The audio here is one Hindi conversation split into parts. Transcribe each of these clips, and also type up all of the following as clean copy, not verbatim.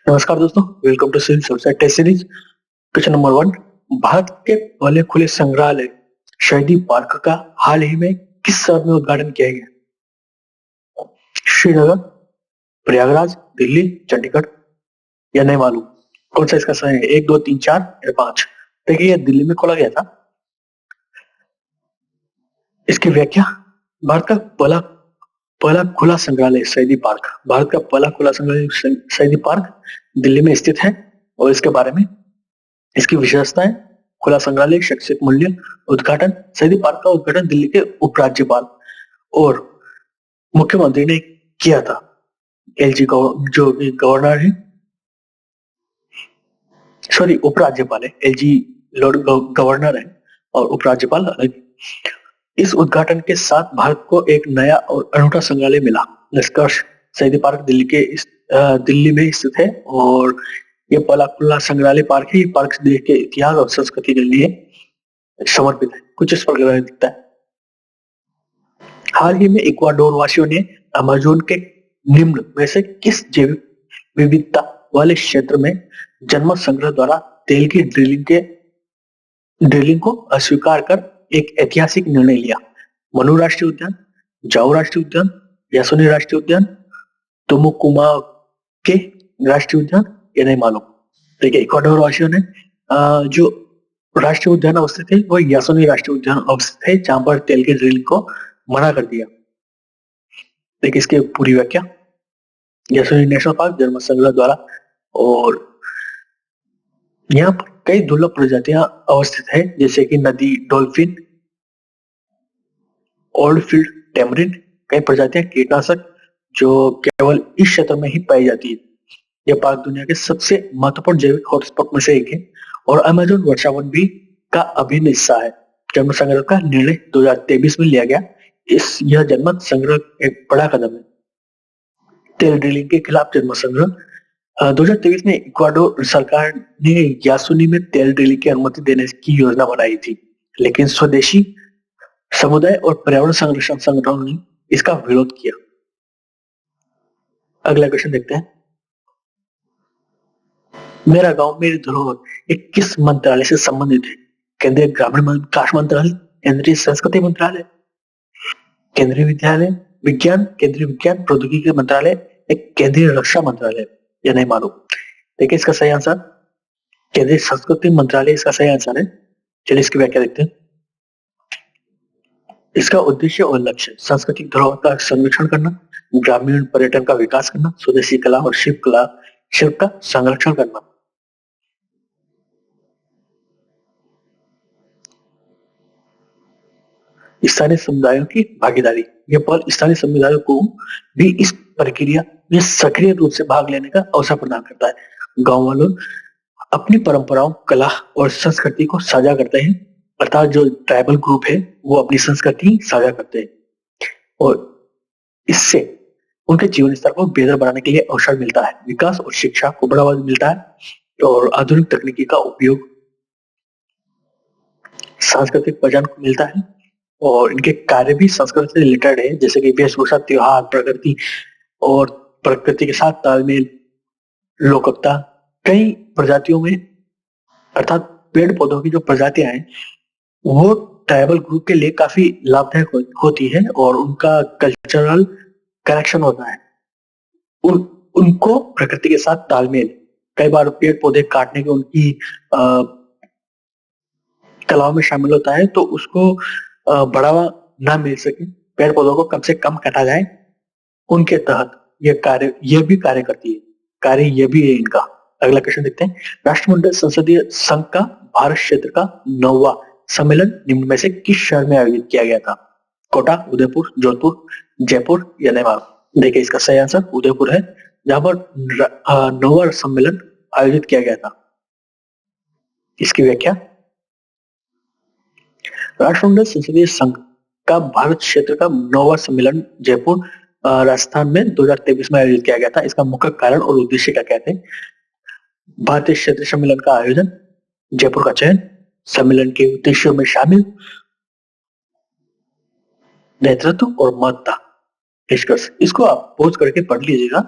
नमस्कार दोस्तों, welcome to civil service test series. Question number 1। Bharat के पहले खुले संग्रहालय शहीदी पार्क का हाल ही में किस शहर में उद्घाटन किया गया? श्रीनगर, प्रयागराज, दिल्ली, चंडीगढ़ या नहीं मालूम? कौन सा इसका सही है? 1, 2, 3, 4 या 5? देखिए, यह दिल्ली में खोला गया था। इसकी व्याख्या। भारत का पहला पहला खुला संग्रहालय शहीदी पार्क, भारत का पहला खुला संग्रहालय शहीदी पार्क दिल्ली में स्थित है। और इसके बारे में इसकी विशेषताएं: खुला संग्रहालय, शैक्षिक मूल्य, उद्घाटन। शहीदी पार्क का उद्घाटन दिल्ली के उपराज्यपाल और मुख्यमंत्री ने किया था। एलजी जो गवर्नर है, सॉरी उपराज्यपाल है, एलजी लॉर्ड गवर्नर है और उपराज्यपाल अलग। इस उद्घाटन के साथ भारत को एक नया और अनूठा संग्रहालय मिला। निष्कर्ष: शहीदी पार्क दिल्ली में स्थित है और ये पहला खुला संग्रहालय पार्क है। ये पार्क देश के इतिहास और संस्कृति के लिए समर्पित है। कुछ इस प्रकार दिखता है। हाल ही में इक्वाडोर वासियों ने अमेज़न के निम्न में से किस जैव विविधता वाले क्षेत्र में जनमत संग्रह द्वारा तेल की ड्रिलिंग को अस्वीकार कर एक ऐतिहासिक निर्णय लिया? मनु राष्ट्रीय उद्यान, जाओ राष्ट्रीय उद्यान, यासुनी राष्ट्रीय उद्यान, तुमुकुमा के राष्ट्रीय उद्यान या नहीं मालूम? देखिए, इक्वाडोर वासियों ने जो राष्ट्रीय उद्यान अवस्थित है वो यासुनी राष्ट्रीय उद्यान अवस्थित है, जहां पर तेल के ड्रिलिंग को मना कर दिया। देखिए, इसकी पूरी व्याख्या। यासुनी नेशनल पार्क जनमत संग्रह द्वारा, और यहाँ पर कई दुर्लभ प्रजातियां अवस्थित है, जैसे कि नदी डॉल्फिन, ओल्ड फील्ड टेमरिन। कई प्रजातियां कीटनाशक जो केवल इस क्षेत्र में ही पाई जाती है। यह पार्क दुनिया के सबसे महत्वपूर्ण जैविक हॉटस्पॉट में से एक है और अमेज़न वर्षावन भी का अभिन्न हिस्सा है। जनमत संग्रह का निर्णय 2023 में लिया गया। यह जनमत संग्रह एक बड़ा कदम है। तेल ड्रिलिंग के खिलाफ जनमत संग्रह। 2023 में इक्वाडोर सरकार ने यासुनी में तेल ड्रिलिंग की अनुमति देने की योजना बनाई थी, लेकिन स्वदेशी समुदाय और पर्यावरण संरक्षण संगठनों ने इसका विरोध किया। अगला क्वेश्चन देखते हैं। मेरा गांव मेरी धरोहर ये किस मंत्रालय से संबंधित है? केंद्रीय ग्रामीण विकास मंत्रालय, केंद्रीय संस्कृति मंत्रालय, केंद्रीय विज्ञान प्रौद्योगिकी मंत्रालय, एक केंद्रीय रक्षा मंत्रालय या नहीं मालूम? देखिए, इसका सही आंसर केंद्रीय संस्कृति मंत्रालय इसका सही आंसर है। चलिए इसकी व्याख्या देखते हैं। इसका उद्देश्य और लक्ष्य सांस्कृतिक धरोहर का संरक्षण करना, ग्रामीण पर्यटन का विकास करना, स्वदेशी कला और शिल्प का संरक्षण करना। स्थानीय समुदायों की भागीदारी। यह पहल स्थानीय समुदायों को भी इस प्रक्रिया में सक्रिय रूप से भाग लेने का अवसर प्रदान करता है। गांव वालों अपनी परंपराओं, कला और संस्कृति को साझा करते हैं, अर्थात जो ट्राइबल ग्रुप है वो अपनी संस्कृति साझा करते हैं और इससे उनके जीवन स्तर को बेहतर बनाने के लिए अवसर मिलता है। विकास और शिक्षा को बढ़ावा मिलता है और आधुनिक तकनीकी का उपयोग सांस्कृतिक पहचान को मिलता है और इनके कार्य भी संस्कृति से रिलेटेड है, जैसे कि वेशभूषा, त्योहार, प्रकृति के साथ तालमेल, लोककता। कई प्रजातियों में, अर्थात पेड़ पौधों की जो प्रजातियां हैं वो ट्राइबल ग्रुप के लिए काफी लाभदायक होती है और उनका कल्चरल कनेक्शन होता है। उनको प्रकृति के साथ तालमेल, कई बार पेड़ पौधे काटने के उनकी कलाओं में शामिल होता है, तो उसको बढ़ावा ना मिल सके, पेड़ पौधों को कम से कम काटा जाए, उनके तहत यह भी कार्य करती है। कार्य यह भी है इनका। अगला क्वेश्चन देखते हैं। राष्ट्रमंडल संसदीय संघ का भारत क्षेत्र का 9वां सम्मेलन निम्न में से किस शहर में आयोजित किया गया था? कोटा, उदयपुर, जोधपुर, जयपुर या नैमार? देखिए, इसका सही आंसर उदयपुर है, जहां पर 9वां सम्मेलन आयोजित किया गया था। इसकी व्याख्या। राष्ट्रमंडल संसदीय संघ का भारत क्षेत्र का 9वां सम्मेलन जयपुर, राजस्थान में 2023 में आयोजित किया गया था। इसका मुख्य कारण और उद्देश्य क्या कहते हैं? भारतीय क्षेत्र सम्मेलन का आयोजन, जयपुर का चयन, सम्मेलन के उद्देश्यों में शामिल नेतृत्व और महत्ता। निष्कर्ष। इसको आप पोज करके पढ़ लीजिएगा।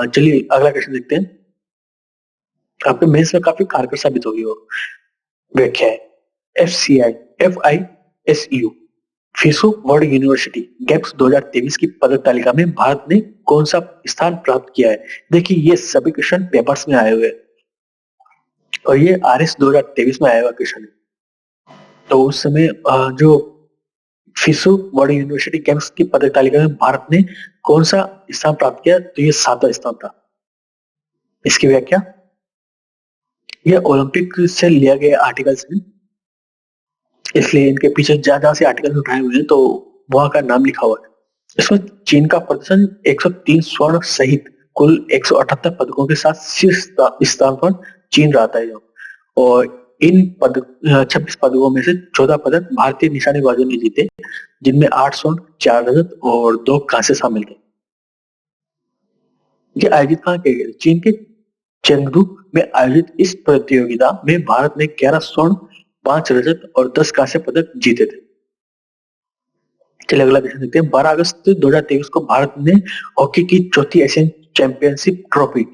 चलिए अगला क्वेश्चन देखते हैं। आपके मेंस में काफी कारगर साबित होगी वो। व्याख्या है FISU फिसो वर्ल्ड यूनिवर्सिटी गेम्स 2023 की पदक तालिका में भारत ने कौन सा स्थान प्राप्त किया है। देखिए ये सभी क्वेश्चन पेपर्स में आए हुए हैं और ये RS 2023 में आया हुआ क्वेश्चन है। तो उस समय जो फिसो वर्ल्ड यूनिवर्सिटी गेम्स की पदक तालिका में भारत ने कौन सा स्थान प्राप्त किया, तो ये 7वां स्थान था। इसकी व्याख्या, यह ओलंपिक से लिया गया आर्टिकल्स है, इसलिए इनके पीछे जहां से आर्टिकल उठाए हुए हैं तो वहां का नाम लिखा हुआ है। इसमें चीन का प्रदर्शन 103 स्वर्ण सहित कुल 178 पदकों के साथ शीर्ष स्थान पर चीन रहता है। और इन 26 पदकों में से 14 पदक भारतीय निशानेबाजों ने जीते, जिनमें 8 स्वर्ण, 4 रजत और 2 कांस्य शामिल थे। ये आयोजित कहाँ किया गया? चीन के चेंगडू में आयोजित इस प्रतियोगिता में भारत ने 11 स्वर्ण, 5 रजत और 10 कांस्य पदक जीते थे। चलिए अगला क्वेश्चन देखते हैं। 12 अगस्त 2023 को भारत ने हॉकी की चौथी एशियन चैंपियनशिप ट्रॉफी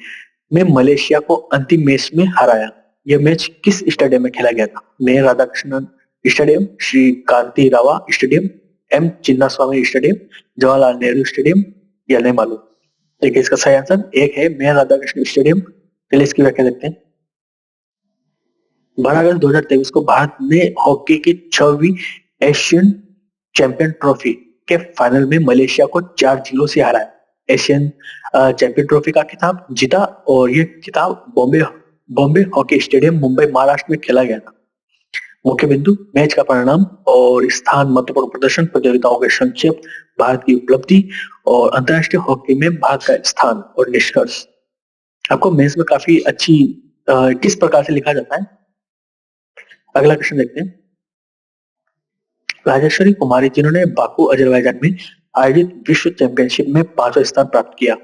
में मलेशिया को अंतिम मैच में हराया। यह मैच किस स्टेडियम में खेला गया था? ने Radhakrishnan stadium, Shri Kanteerava stadium, M Chinnaswamy stadium, Jawaharlal Nehru stadium या नहीं मालूम। देखिए इसका सही आंसर एक है मे राधाकृष्ण स्टेडियम। चलिए इसकी व्याख्या देखते हैं। 12 अगस्त 2023 को भारत ने हॉकी की 6वीं एशियन चैंपियन ट्रॉफी के फाइनल में मलेशिया को 4-0 से हराया। एशियन चैंपियन ट्रॉफी का खिताब जीता और ये खिताब बॉम्बे हॉकी स्टेडियम, मुंबई, महाराष्ट्र में खेला गया था। मुख्य बिंदु, मैच का परिणाम और स्थान, महत्वपूर्ण प्रदर्शन, प्रतियोगिताओं के संक्षेप, भारत की उपलब्धि और अंतर्राष्ट्रीय हॉकी में भारत का स्थान और निष्कर्ष। आपको मैच में काफी अच्छी किस प्रकार से लिखा जाता है। अगला क्वेश्चन देखते हैं। राजेश्वरी कुमारी, जिन्होंने बाकू अजरबैजान में आयोजित विश्व चैंपियनशिप में 5वां स्थान प्राप्त किया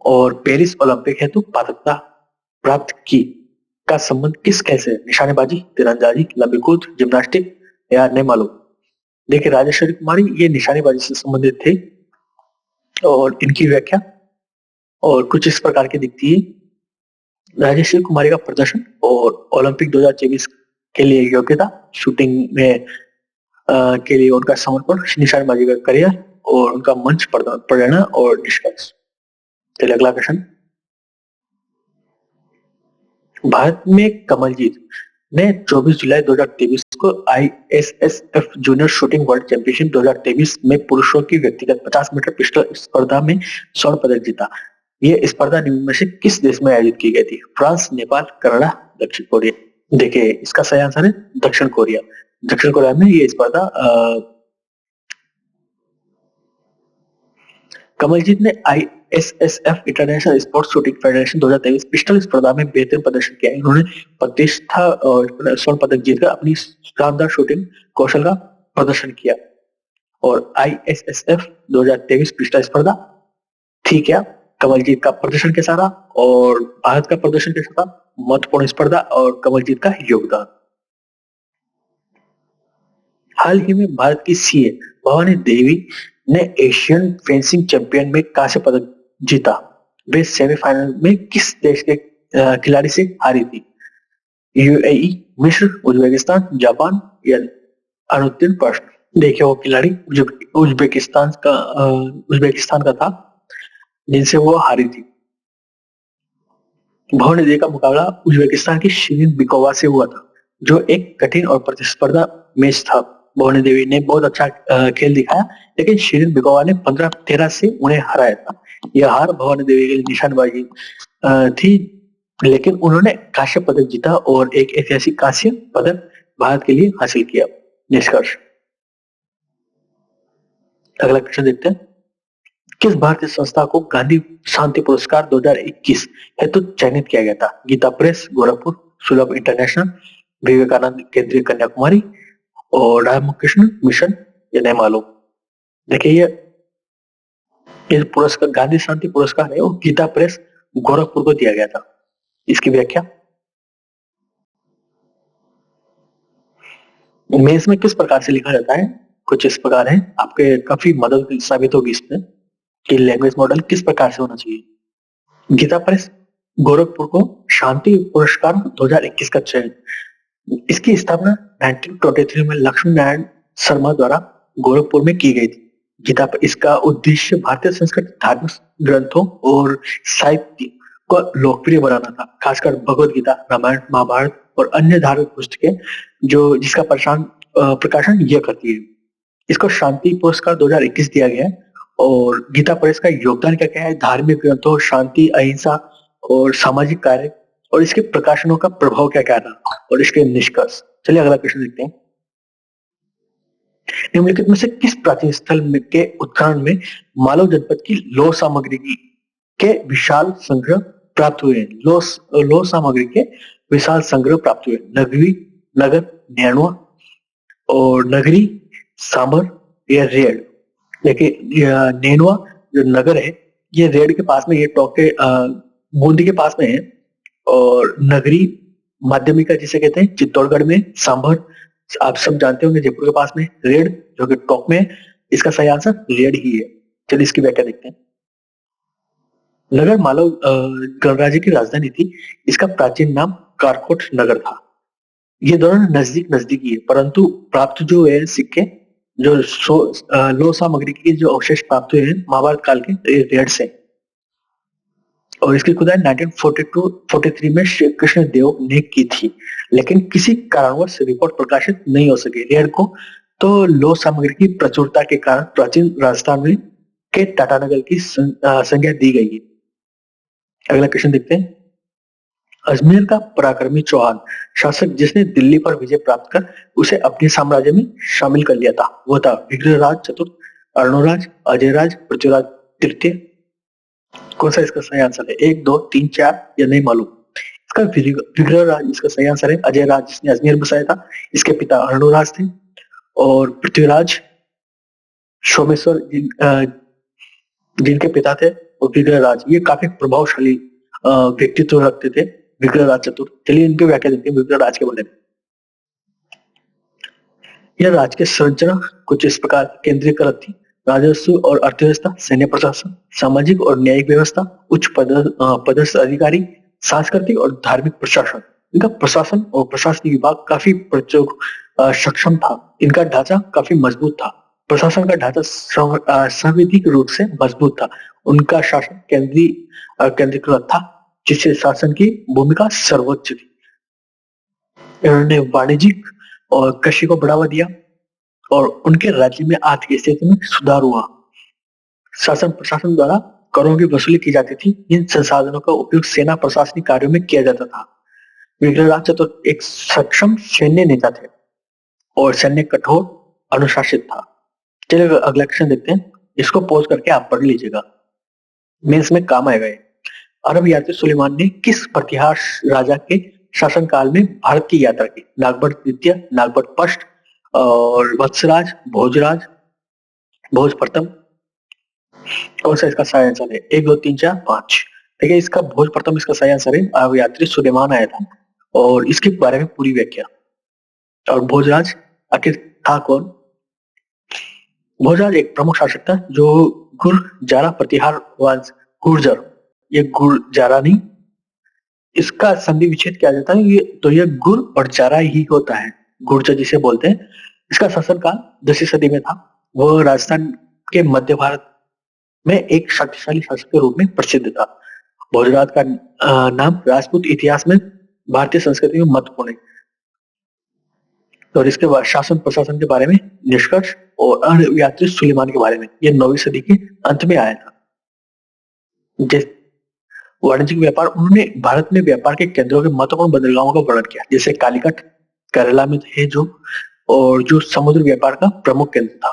और पेरिस ओलंपिक हेतु पात्रता प्राप्त की, का संबंध किस खेल से? निशानेबाजी, तीरंदाजी, लंबी कूद, जिम्नास्टिक या नहीं मालूम। देखिए राजेश्वरी कुमारी ये निशानेबाजी से संबंधित थे और इनकी व्याख्या और कुछ इस प्रकार की दिखती है। राजेश्वरी कुमारी का प्रदर्शन और ओलंपिक 2024 के लिए योग्यता, शूटिंग में के लिए उनका समर्पण, निशानेबाजी का करियर और उनका मंच प्रेरणा और निष्कर्ष। चलिए अगला क्वेश्चन। भारत में कमलजीत ने 24 जुलाई 2023 को ISSF junior shooting world championship 2023 में पुरुषों की व्यक्तिगत 50 मीटर पिस्टल स्पर्धा में स्वर्ण पदक जीता। यह स्पर्धा निम्न में से किस देश में आयोजित की गई थी? फ्रांस, नेपाल, कनाडा, दक्षिण कोरिया। देखिए इसका सही आंसर है दक्षिण कोरिया। दक्षिण कोरिया में ये स्पर्धा कमलजीत ने ISSF international sports shooting federation 2023 pistol स्पर्धा में बेहतरीन प्रदर्शन किया। इन्होंने प्रतिष्ठा स्वर्ण पदक जीतकर अपनी शानदार शूटिंग कौशल का प्रदर्शन किया। और ISSF 2023 पिस्टल स्पर्धा थी क्या? कमलजीत का प्रदर्शन कैसा रहा और भारत का प्रदर्शन कैसा था? महत्वपूर्ण स्पर्धा और कमलजीत का योगदान। हाल ही में भारत की CA भवानी देवी ने एशियन फेंसिंग चैंपियन में कांस्य पदक जीता। वे सेमीफाइनल में किस देश के खिलाड़ी से हारी थी? UAE, मिस्र, उज्बेकिस्तान, जापान या अनुत्तीर्ण प्रश्न। देखिए वो खिलाड़ी उज्बेकिस्तान का था जिनसे वो हारी थी। भवानी देवी का मुकाबला उज्बेकिस्तान की शिरीन बिकोवा से हुआ था, जो एक कठिन और प्रतिस्पर्धा मैच था। भवानी देवी ने बहुत अच्छा खेल दिखाया, लेकिन शिरीन बिकोवा ने 15-13 से उन्हें हराया था। यह हार भवानी देवी के लिए निशानबाजी थी, लेकिन उन्होंने कांस्य पदक जीता और एक ऐतिहासिक कांस्य पदक भारत के लिए हासिल किया। निष्कर्ष। अगला क्वेश्चन देखते हैं। किस भारतीय संस्था को गांधी शांति पुरस्कार 2021 हेतु चयनित किया गया था? गीता प्रेस, गोरखपुर, सुलभ इंटरनेशनल, विवेकानंद केंद्रीय कन्याकुमारी और रामकृष्ण मिशन या नहीं मालूम। देखिए ये पुरस्कार गांधी शांति पुरस्कार है वो गीता प्रेस गोरखपुर को दिया गया था। इसकी व्याख्या, मेंस में किस प्रकार से लिखा जाता है? कुछ इस प्रकार है, आपके काफी मदद साबित होगी इसमें कि लैंग्वेज मॉडल किस प्रकार से होना चाहिए। गीता प्रेस गोरखपुर को शांति पुरस्कार 2021 का चयन। इसकी स्थापना 1923 में लक्ष्मी नारायण शर्मा द्वारा गोरखपुर में की गई थी। गीता पर इसका उद्देश्य भारतीय संस्कृत, धार्मिक ग्रंथों और साहित्य को लोकप्रिय बनाना था, खासकर भगवत गीता, रामायण, महाभारत और अन्य धार्मिक पुस्तकें जो जिसका प्रकाशन यह करती है। इसको शांति पुरस्कार 2021 दिया गया है। और गीता प्रेस का योगदान क्या क्या है? धार्मिक ग्रंथों, शांति, अहिंसा और सामाजिक कार्य, और इसके प्रकाशनों का प्रभाव क्या क्या था और इसके निष्कर्ष। चलिए अगला प्रश्न देखते हैं। निम्नलिखित में से किस प्राचीन स्थल के उत्खनन में मालव जनपद की लौह सामग्री के विशाल संग्रह प्राप्त हुए? लौह सामग्री के विशाल संग्रह प्राप्त हुए। नगर नैनवा और नगरी, सांबर या रेड। देखिए नैनवा जो नगर है ये रेड के पास में, ये टॉप के बूंदी के पास में है। और नगरी माध्यमिका जिसे कहते हैं चित्तौड़गढ़ में। सांभर आप सब जानते होंगे जयपुर के पास में। रेड जो कि टॉप में है, इसका सही आंसर रेड ही है। चलिए इसकी व्याख्या देखते हैं। नगर मालव गणराज्य की राजधानी थी। इसका प्राचीन नाम कारकोट नगर था। ये दोनों नजदीक ही है, परंतु प्राप्त जो है सिक्के, जो लौह सामग्री के जो अवशेष प्राप्त हुए हैं महाभारत काल के, रेड से। और इसकी खुदाई 1942-43 में श्री कृष्ण देव ने की थी, लेकिन किसी कारणवश रिपोर्ट प्रकाशित नहीं हो सकी रेड को। तो लौह सामग्री की प्रचुरता के कारण प्राचीन राजस्थान में के टाटानगर की संज्ञा दी गई है। अगला क्वेश्चन देखते हैं। अजमेर का पराक्रमी चौहान शासक जिसने दिल्ली पर विजय प्राप्त कर उसे अपने साम्राज्य में शामिल कर लिया था, वो था विग्रहराज चतुर्थ, अर्णोराज, अजयराज, पृथ्वीराज तृतीय। कौन सा इसका सही आंसर है? 1, 2, 3, 4 या नहीं मालूम? इसका विग्रहराज इसका सही आंसर है। अजयराज जिसने अजमेर बसाया था, इसके पिता अर्णोराज थे। और पृथ्वीराज सोमेश्वर जिनके पिता थे, और विग्रहराज ये काफी प्रभावशाली व्यक्तित्व रखते थे, विग्रहराज चतुर्थ। चलिए इनकी व्याख्या देखते हैं विग्रहराज के बारे में। यह राज्य की संरचना कुछ इस प्रकार केंद्रीकृत थी। राजस्व और अर्थव्यवस्था, सैन्य प्रशासन, सामाजिक और न्यायिक व्यवस्था, उच्च पदस्थ अधिकारी, सांस्कृतिक और धार्मिक प्रशासन। इनका प्रशासन और प्रशासनिक विभाग काफी सक्षम था। इनका ढांचा काफी मजबूत था। प्रशासन का ढांचा संवैधानिक रूप से मजबूत था। उनका शासन केंद्रीकृत था, जिससे शासन की भूमिका सर्वोच्च थी। इन्होंने वाणिज्यिक और कृषि को बढ़ावा दिया और उनके राज्य में आर्थिक स्थिति में सुधार हुआ। शासन प्रशासन द्वारा करों की वसूली की जाती थी। इन संसाधनों का उपयोग सेना प्रशासनिक कार्यों में किया जाता था। विग्रहराज चतुर्थ एक सक्षम सैन्य नेता थे और सैन्य कठोर अनुशासित था। चलिए अगला क्वेश्चन देखते हैं। इसको पॉज करके आप पढ़ लीजिएगा, मेंस में काम आएगा। अरब यात्री सुलेमान ने किस प्रतिहार राजा के शासनकाल में भारत की यात्रा की? नागभट्ट द्वितीय, नागभट्ट फर्स्ट और वत्सराज, भोजराज, भोज प्रथम। कौन सा इसका सही आंसर है? 1, 2, 3, 4, 5। देखिए इसका भोज प्रथम इसका सही आंसर है। अरब यात्री सुलेमान आया था और इसके बारे में पूरी व्याख्या। और भोजराज आखिर था कौन? भोजराज एक प्रमुख शासक था जो गुर्जारा प्रतिहार वंश, गुर्जर, ये गुर्जारा नहीं, इसका संधि विच्छेद किया जाता है। ये गुर और जारा ही होता है, गुर्जर जिसे बोलते हैं। इसका शासनकाल 10वीं सदी में था। वह राजस्थान के मध्य भारत में एक शक्तिशाली शासक के रूप में प्रसिद्ध था। भोजराज का नाम राजपूत इतिहास में भारतीय संस्कृति में महत्वपूर्ण है। और इसके बाद शासन प्रशासन के बारे में निष्कर्ष और अरब यात्री सुलेमान के बारे में, यह 9वीं सदी के अंत में आया था। वाणिज्यिक व्यापार, उन्होंने भारत में व्यापार के केंद्रों के महत्वपूर्ण बंदरगाहों का वर्णन किया, जैसे कालीकट केरला में है जो समुद्र व्यापार का प्रमुख केंद्र था।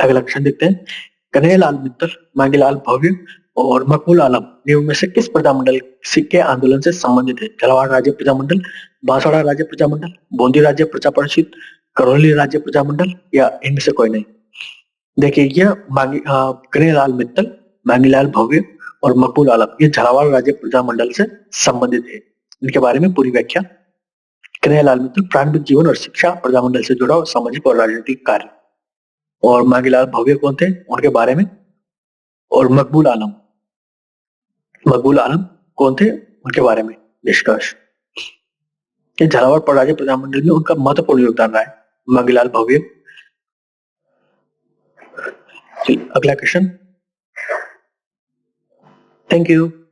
अगला क्वेश्चन देखते हैं। कन्हैयालाल मित्तल, मांगीलाल भव्य और मकबूल आलम में से किस प्रजामंडल सिक्के आंदोलन से संबंधित है? झालावाड़ राज्य प्रजामंडल, बांसवाड़ा राज्य प्रजामंडल, बूंदी राज्य प्रजा परिषद, करौली राज्य प्रजामंडल या इनमें से कोई नहीं? देखिए यह कन्हैयालाल मित्तल, मांगीलाल भव्य और मकबूल आलम ये झालावाड़ राज्य प्रजामंडल से संबंधित है। इनके बारे में पूरी व्याख्या। कन्हैयालाल मित्तल प्रारंभिक जीवन और शिक्षा, प्रजामंडल से जुड़ा और सामाजिक और राजनीतिक कार्य। और मांगीलाल भव्य कौन थे उनके बारे में। और मकबूल आलम मकबूल आलम कौन थे, उनके बारे में निष्कर्ष कि झालावाड़ पराजय प्रधानमंडल में उनका महत्वपूर्ण योगदान रहा है। मंगीलाल भव्य। अगला क्वेश्चन। Thank you.